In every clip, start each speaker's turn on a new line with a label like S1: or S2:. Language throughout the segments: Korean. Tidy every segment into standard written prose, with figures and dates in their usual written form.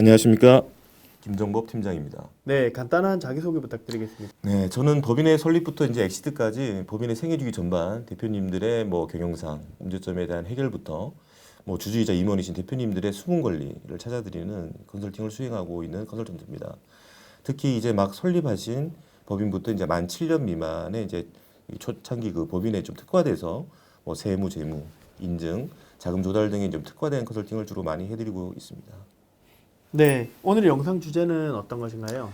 S1: 안녕하십니까. 김정법 팀장입니다.
S2: 네, 간단한 자기소개 부탁드리겠습니다.
S1: 네, 저는 법인의 설립부터 이제 엑시트까지 법인의 생애주기 전반 대표님들의 경영상, 문제점에 대한 해결부터 주주이자 임원이신 대표님들의 수문 권리를 찾아드리는 컨설팅을 수행하고 있는 컨설턴트입니다. 특히 이제 막 설립하신 법인부터 이제 만 7년 미만의 이제 초창기 그 법인에 좀 특화돼서 세무, 재무, 인증, 자금 조달 등에 좀 특화된 컨설팅을 주로 많이 해드리고 있습니다.
S2: 네, 오늘 영상 주제는 어떤 것인가요?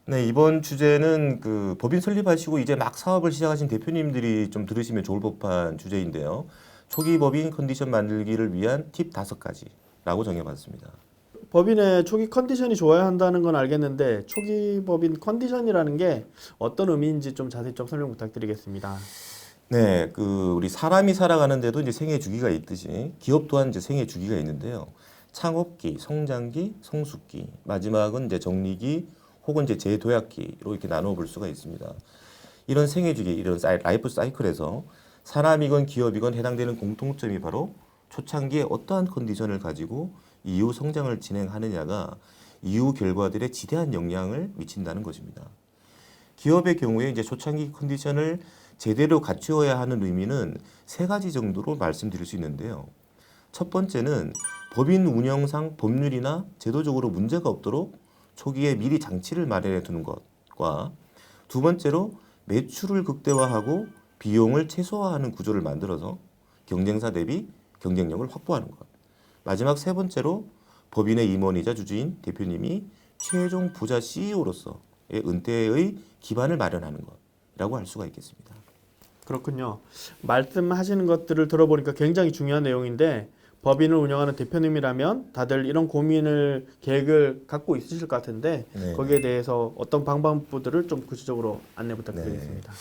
S1: 네, 이번 주제는 그 법인 설립하시고 이제 막 사업을 시작하신 대표님들이 좀 들으시면 좋을 법한 주제인데요. 초기 법인 컨디션 만들기를 위한 팁 5가지라고 정해봤습니다.
S2: 법인의 초기 컨디션이 좋아야 한다는 건 알겠는데 초기 법인 컨디션이라는 게 어떤 의미인지 좀 자세히 좀 설명 부탁드리겠습니다.
S1: 네, 우리 사람이 살아가는데도 이제 생애 주기가 있듯이 기업 또한 이제 생애 주기가 있는데요. 창업기, 성장기, 성숙기, 마지막은 이제 정리기 혹은 이제 재도약기로 이렇게 나눠 볼 수가 있습니다. 이런 생애 주기, 이런 라이프 사이클에서 사람이건 기업이건 해당되는 공통점이 바로 초창기에 어떠한 컨디션을 가지고 이후 성장을 진행하느냐가 이후 결과들에 지대한 영향을 미친다는 것입니다. 기업의 경우에 이제 초창기 컨디션을 제대로 갖추어야 하는 의미는 3가지 정도로 말씀드릴 수 있는데요. 첫 번째는 법인 운영상 법률이나 제도적으로 문제가 없도록 초기에 미리 장치를 마련해 두는 것과 두 번째로 매출을 극대화하고 비용을 최소화하는 구조를 만들어서 경쟁사 대비 경쟁력을 확보하는 것. 마지막 3번째로 법인의 임원이자 주주인 대표님이 최종 부자 CEO로서의 은퇴의 기반을 마련하는 것이라고 할 수가 있겠습니다.
S2: 그렇군요. 말씀하시는 것들을 들어보니까 굉장히 중요한 내용인데 법인을 운영하는 대표님이라면 다들 이런 고민을 계획을 갖고 있으실 것 같은데
S1: 네.
S2: 거기에 대해서 어떤 방법들을 좀 구체적으로 안내 부탁드리겠습니다.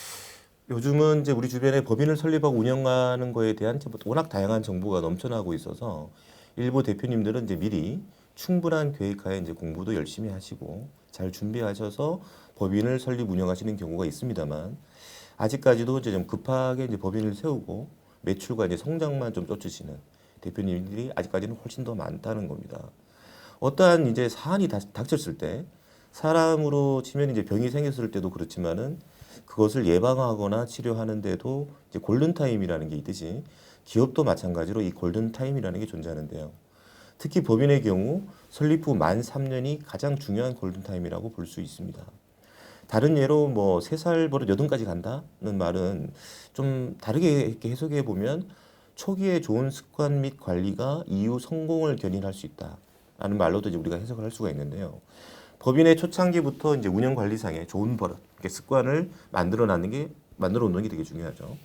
S1: 요즘은 이제 우리 주변에 법인을 설립하고 운영하는 거에 대한 워낙 다양한 정보가 넘쳐나고 있어서 일부 대표님들은 이제 미리 충분한 계획하에 이제 공부도 열심히 하시고 잘 준비하셔서 법인을 설립 운영하시는 경우가 있습니다만 아직까지도 이제 좀 급하게 이제 법인을 세우고 매출과 이제 성장만 좀 쫓으시는 대표님들이 아직까지는 훨씬 더 많다는 겁니다. 어떠한 이제 사안이 닥쳤을 때 사람으로 치면 이제 병이 생겼을 때도 그렇지만은 그것을 예방하거나 치료하는데도 이제 골든타임이라는 게 있듯이 기업도 마찬가지로 이 골든타임이라는 게 존재하는데요. 특히 법인의 경우 설립 후 만 3년이 가장 중요한 골든타임이라고 볼 수 있습니다. 다른 예로 3살 버릇 8까지 간다는 말은 좀 다르게 이렇게 해석해 보면 초기에 좋은 습관 및 관리가 이후 성공을 견인할 수 있다라는 말로도 이제 우리가 해석을 할 수가 있는데요. 법인의 초창기부터 이제 운영 관리상의 좋은 버릇, 습관을 만들어 놓는 게 되게 중요하죠.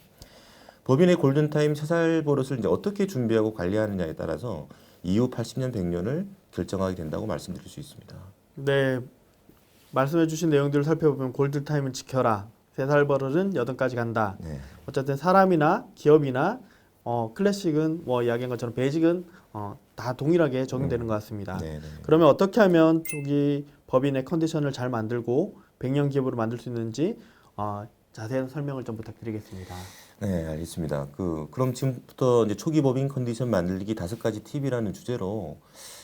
S1: 법인의 골든타임 3살 버릇을 이제 어떻게 준비하고 관리하느냐에 따라서 이후 80년, 100년을 결정하게 된다고 말씀드릴 수 있습니다.
S2: 네, 말씀해주신 내용들을 살펴보면 골든타임을 지켜라. 3살 버릇은 8까지 간다.
S1: 네.
S2: 어쨌든 사람이나 기업이나 클래식은 이야기한 것처럼 베이직은 다 동일하게 적용되는 것 같습니다.
S1: 네, 네.
S2: 그러면 어떻게 하면 초기 법인의 컨디션을 잘 만들고 100년 기업으로 만들 수 있는지 자세한 설명을 좀 부탁드리겠습니다.
S1: 네, 알겠습니다. 그럼 지금부터 이제 초기 법인 컨디션 만들기 5가지 팁이라는 주제로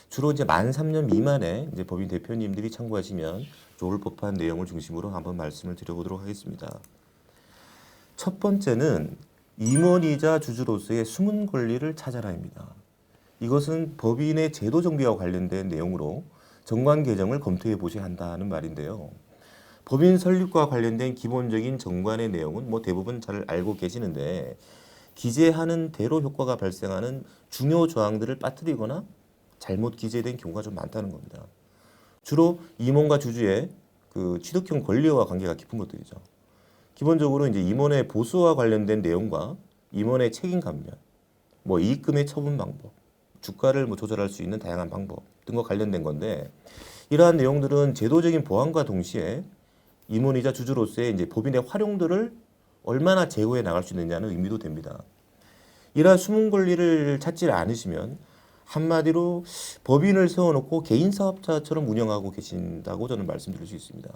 S1: 주로 이제 만 3년 미만의 이제 법인 대표님들이 참고하시면 좋을 법한 내용을 중심으로 한번 말씀을 드려보도록 하겠습니다. 첫 번째는 임원이자 주주로서의 숨은 권리를 찾아라입니다. 이것은 법인의 제도 정비와 관련된 내용으로 정관 개정을 검토해 보셔야 한다는 말인데요. 법인 설립과 관련된 기본적인 정관의 내용은 대부분 잘 알고 계시는데 기재하는 대로 효과가 발생하는 중요 조항들을 빠뜨리거나 잘못 기재된 경우가 좀 많다는 겁니다. 주로 임원과 주주의 취득형 권리와 관계가 깊은 것들이죠. 기본적으로 이제 임원의 보수와 관련된 내용과 임원의 책임 감면, 이익금의 처분 방법, 주가를 조절할 수 있는 다양한 방법 등과 관련된 건데 이러한 내용들은 제도적인 보완과 동시에 임원이자 주주로서의 이제 법인의 활용도를 얼마나 제고해 나갈 수 있느냐는 의미도 됩니다. 이러한 숨은 권리를 찾지 않으시면 한마디로 법인을 세워놓고 개인 사업자처럼 운영하고 계신다고 저는 말씀드릴 수 있습니다.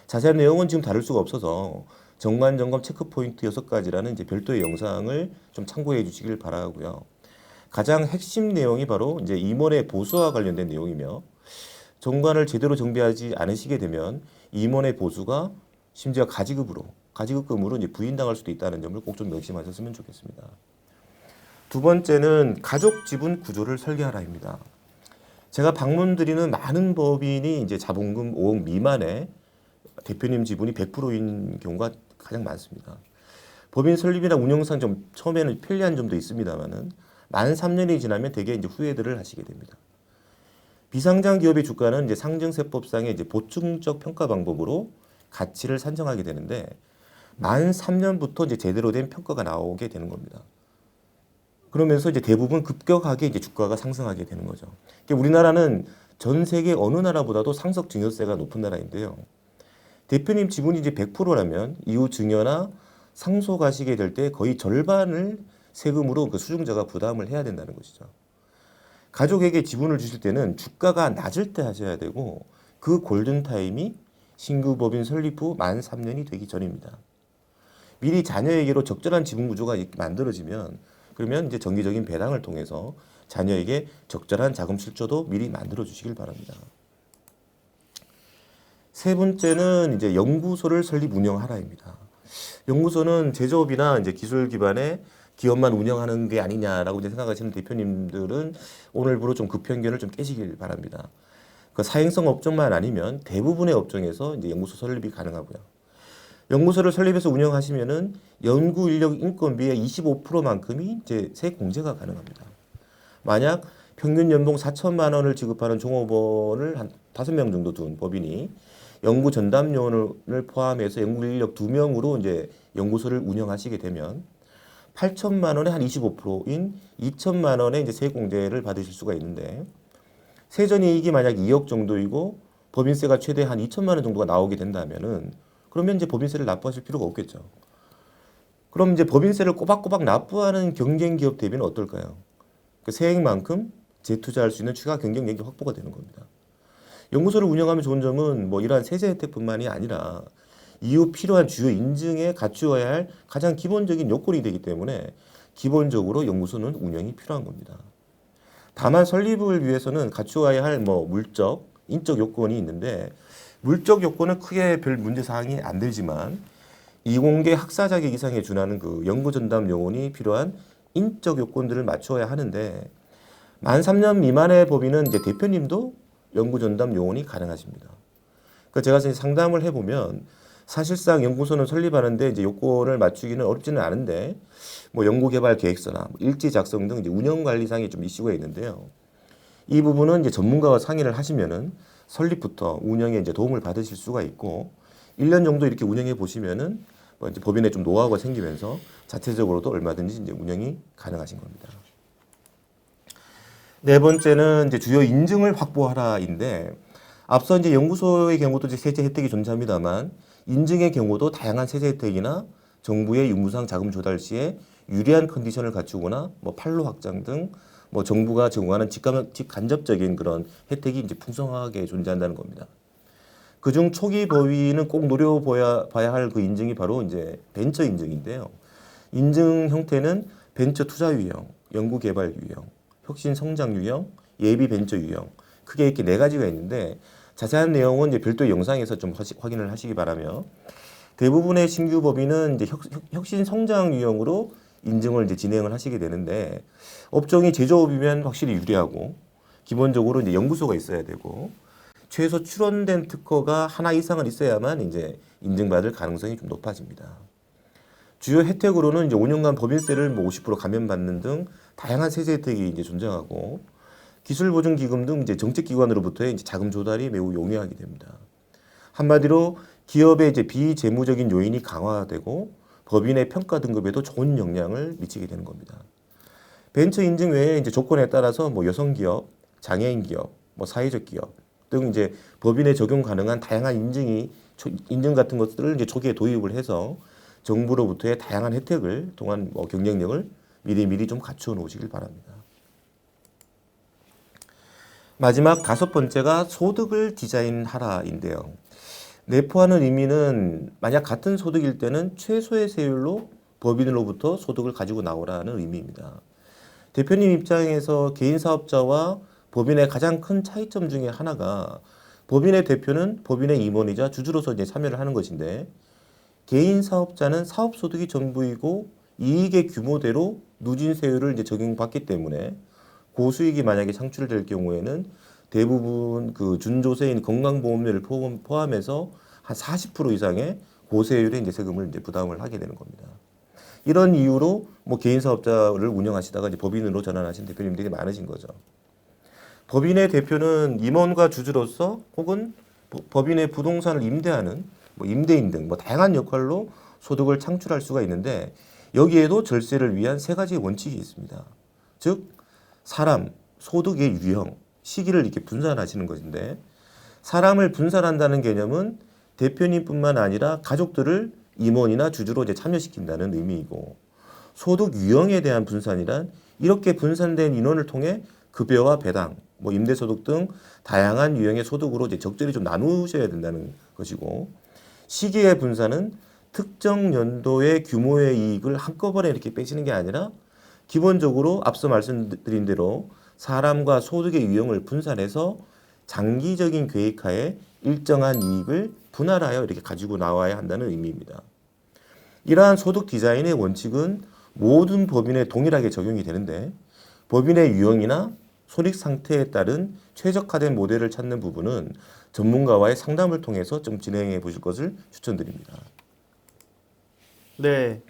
S1: 자세한 내용은 지금 다룰 수가 없어서 정관 점검 체크 포인트 6가지라는 이제 별도의 영상을 좀 참고해 주시길 바라고요. 가장 핵심 내용이 바로 이제 임원의 보수와 관련된 내용이며 정관을 제대로 정비하지 않으시게 되면 임원의 보수가 심지어 가지급금으로 이제 부인당할 수도 있다는 점을 꼭 좀 명심하셨으면 좋겠습니다. 두 번째는 가족 지분 구조를 설계하라입니다. 제가 방문드리는 많은 법인이 이제 자본금 5억 미만의 대표님 지분이 100%인 경우가 가장 많습니다. 법인 설립이나 운영상 좀 처음에는 편리한 점도 있습니다만은 만 3년이 지나면 대개 이제 후회들을 하시게 됩니다. 비상장 기업의 주가는 이제 상증세법상의 이제 보충적 평가 방법으로 가치를 산정하게 되는데 만 3년부터 이제 제대로 된 평가가 나오게 되는 겁니다. 그러면서 이제 대부분 급격하게 이제 주가가 상승하게 되는 거죠. 그러니까 우리나라는 전 세계 어느 나라보다도 상속 증여세가 높은 나라인데요. 대표님 지분이 이제 100%라면 이후 증여나 상속하시게 될 때 거의 절반을 세금으로 그 수중자가 부담을 해야 된다는 것이죠. 가족에게 지분을 주실 때는 주가가 낮을 때 하셔야 되고 그 골든타임이 신규 법인 설립 후 만 3년이 되기 전입니다. 미리 자녀에게로 적절한 지분 구조가 만들어지면 그러면 이제 정기적인 배당을 통해서 자녀에게 적절한 자금 출처도 미리 만들어 주시길 바랍니다. 세 번째는 이제 연구소를 설립 운영하라입니다. 연구소는 제조업이나 이제 기술 기반의 기업만 운영하는 게 아니냐라고 이제 생각하시는 대표님들은 오늘부로 좀 그 편견을 좀 깨시길 바랍니다. 그 사행성 업종만 아니면 대부분의 업종에서 이제 연구소 설립이 가능하고요. 연구소를 설립해서 운영하시면은 연구 인력 인건비의 25%만큼이 이제 세공제가 가능합니다. 만약 평균 연봉 4천만 원을 지급하는 종업원을 한 5명 정도 둔 법인이 연구 전담요원을 포함해서 연구 인력 2명으로 이제 연구소를 운영하시게 되면 8천만 원에 한 25%인 2천만 원의 이제 세공제를 받으실 수가 있는데 세전이익이 만약 2억 정도이고 법인세가 최대 한 2천만 원 정도가 나오게 된다면은 그러면 이제 법인세를 납부하실 필요가 없겠죠. 그럼 이제 법인세를 꼬박꼬박 납부하는 경쟁 기업 대비는 어떨까요? 그 세액만큼 재투자할 수 있는 추가 경쟁력이 확보가 되는 겁니다. 연구소를 운영하면 좋은 점은 뭐 이러한 세제 혜택뿐만이 아니라 이후 필요한 주요 인증에 갖추어야 할 가장 기본적인 요건이 되기 때문에 기본적으로 연구소는 운영이 필요한 겁니다. 다만 설립을 위해서는 갖추어야 할 뭐 물적, 인적 요건이 있는데 물적 요건은 크게 별 문제 사항이 안 되지만 이공계 학사 자격 이상에 준하는 그 연구 전담 요원이 필요한 인적 요건들을 맞추어야 하는데 만 3년 미만의 법인은 이제 대표님도 연구 전담 요원이 가능하십니다. 그러니까 제가 상담을 해보면 사실상 연구소는 설립하는데 이제 요건을 맞추기는 어렵지는 않은데 뭐 연구개발 계획서나 뭐 일지 작성 등 이제 운영 관리상의 좀 이슈가 있는데요. 이 부분은 이제 전문가와 상의를 하시면은 설립부터 운영에 이제 도움을 받으실 수가 있고 1년 정도 이렇게 운영해 보시면은 뭐 이제 법인에 좀 노하우가 생기면서 자체적으로도 얼마든지 이제 운영이 가능하신 겁니다. 네 번째는 이제 주요 인증을 확보하라인데 앞서 이제 연구소의 경우도 이제 세제 혜택이 존재합니다만 인증의 경우도 다양한 세제 혜택이나 정부의 유무상 자금 조달 시에 유리한 컨디션을 갖추거나 뭐 판로 확장 등 뭐 정부가 제공하는 직간접적인 그런 혜택이 이제 풍성하게 존재한다는 겁니다. 그중 초기 법인은 꼭 노려봐야 할 그 인증이 바로 이제 벤처 인증인데요. 인증 형태는 벤처 투자 유형, 연구 개발 유형, 혁신 성장 유형, 예비 벤처 유형 크게 이렇게 네 가지가 있는데 자세한 내용은 이제 별도 영상에서 좀 확인을 하시기 바라며 대부분의 신규 법인은 이제 혁신 성장 유형으로 인증을 이제 진행을 하시게 되는데 업종이 제조업이면 확실히 유리하고 기본적으로 이제 연구소가 있어야 되고 최소 출원된 특허가 하나 이상은 있어야만 이제 인증받을 가능성이 좀 높아집니다. 주요 혜택으로는 이제 5년간 법인세를 뭐 50% 감면받는 등 다양한 세제 혜택이 이제 존재하고 기술보증기금 등 이제 정책기관으로부터의 이제 자금 조달이 매우 용이하게 됩니다. 한마디로 기업의 이제 비재무적인 요인이 강화되고 법인의 평가 등급에도 좋은 영향을 미치게 되는 겁니다. 벤처 인증 외에 이제 조건에 따라서 뭐 여성 기업, 장애인 기업, 뭐 사회적 기업 등 이제 법인에 적용 가능한 다양한 인증 같은 것들을 이제 초기에 도입을 해서 정부로부터의 다양한 혜택을 통한 뭐 경쟁력을 미리 좀 갖추어 놓으시길 바랍니다. 마지막 다섯 번째가 소득을 디자인하라인데요. 내포하는 의미는 만약 같은 소득일 때는 최소의 세율로 법인으로부터 소득을 가지고 나오라는 의미입니다. 대표님 입장에서 개인 사업자와 법인의 가장 큰 차이점 중에 하나가 법인의 대표는 법인의 임원이자 주주로서 이제 참여를 하는 것인데 개인 사업자는 사업 소득이 전부이고 이익의 규모대로 누진세율을 이제 적용받기 때문에 고수익이 만약에 창출될 경우에는 대부분 그 준조세인 건강보험료를 포함해서 한 40% 이상의 고세율의 이제 세금을 이제 부담을 하게 되는 겁니다. 이런 이유로 뭐 개인 사업자를 운영하시다가 이제 법인으로 전환하신 대표님들이 많으신 거죠. 법인의 대표는 임원과 주주로서 혹은 법인의 부동산을 임대하는 뭐 임대인 등 뭐 다양한 역할로 소득을 창출할 수가 있는데 여기에도 절세를 위한 세 가지 원칙이 있습니다. 즉 사람, 소득의 유형, 시기를 이렇게 분산하시는 것인데 사람을 분산한다는 개념은 대표님뿐만 아니라 가족들을 임원이나 주주로 이제 참여시킨다는 의미이고 소득 유형에 대한 분산이란 이렇게 분산된 인원을 통해 급여와 배당, 뭐 임대소득 등 다양한 유형의 소득으로 이제 적절히 좀 나누셔야 된다는 것이고 시기의 분산은 특정 연도의 규모의 이익을 한꺼번에 이렇게 빼시는 게 아니라 기본적으로 앞서 말씀드린 대로 사람과 소득의 유형을 분산해서 장기적인 계획하에 일정한 이익을 분할하여 이렇게 가지고 나와야 한다는 의미입니다. 이러한 소득 디자인의 원칙은 모든 법인에 동일하게 적용이 되는데 법인의 유형이나 손익 상태에 따른 최적화된 모델을 찾는 부분은 전문가와의 상담을 통해서 좀 진행해 보실 것을 추천드립니다.
S2: 네.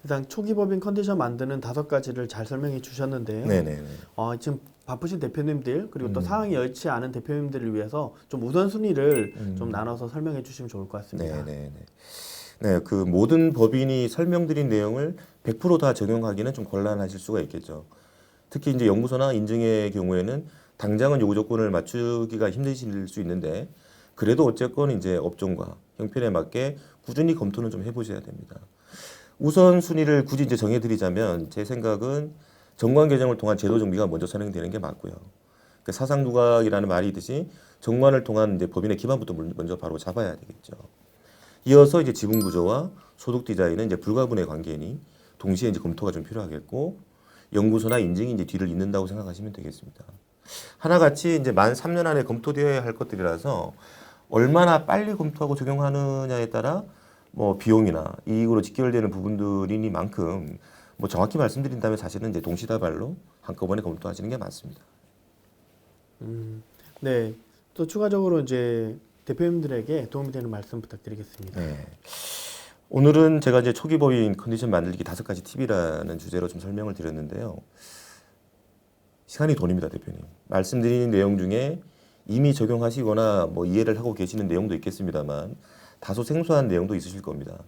S2: 일단 초기 법인 컨디션 만드는 5가지를 잘 설명해 주셨는데요.
S1: 네네네.
S2: 지금 바쁘신 대표님들 그리고 또 상황이 여의치 않은 대표님들을 위해서 좀 우선순위를 좀 나눠서 설명해 주시면 좋을 것 같습니다.
S1: 네네네. 네, 그 모든 법인이 설명드린 내용을 100% 다 적용하기는 좀 곤란하실 수가 있겠죠. 특히 이제 연구소나 인증의 경우에는 당장은 요구 조건을 맞추기가 힘드실 수 있는데 그래도 어쨌건 이제 업종과 형편에 맞게 꾸준히 검토는 좀 해보셔야 됩니다. 우선 순위를 굳이 이제 정해드리자면 제 생각은 정관 개정을 통한 제도 정비가 먼저 선행되는 게 맞고요. 그 사상 누각이라는 말이 있듯이 정관을 통한 이제 법인의 기반부터 먼저 바로 잡아야 되겠죠. 이어서 이제 지분 구조와 소득 디자인은 이제 불가분의 관계니 동시에 이제 검토가 좀 필요하겠고 연구소나 인증이 이제 뒤를 잇는다고 생각하시면 되겠습니다. 하나같이 이제 만 3년 안에 검토되어야 할 것들이라서 얼마나 빨리 검토하고 적용하느냐에 따라 뭐 비용이나 이익으로 직결되는 부분들이니만큼 뭐 정확히 말씀드린다면 사실은 이제 동시다발로 한꺼번에 검토하시는 게 맞습니다.
S2: 네. 또 추가적으로 이제 대표님들에게 도움이 되는 말씀 부탁드리겠습니다.
S1: 네. 오늘은 제가 이제 초기 법인 컨디션 만들기 5가지 팁이라는 주제로 좀 설명을 드렸는데요. 시간이 돈입니다, 대표님. 말씀드린 내용 중에 이미 적용하시거나 뭐 이해를 하고 계시는 내용도 있겠습니다만 다소 생소한 내용도 있으실 겁니다.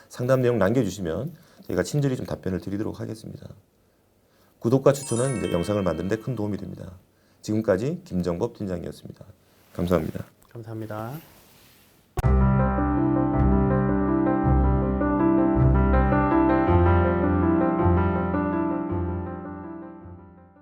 S1: 상담 내용 남겨주시면 저희가 친절히 좀 답변을 드리도록 하겠습니다. 구독과 추천은 이제 영상을 만드는 데 큰 도움이 됩니다. 지금까지 김정법 팀장이었습니다. 감사합니다.
S2: 감사합니다.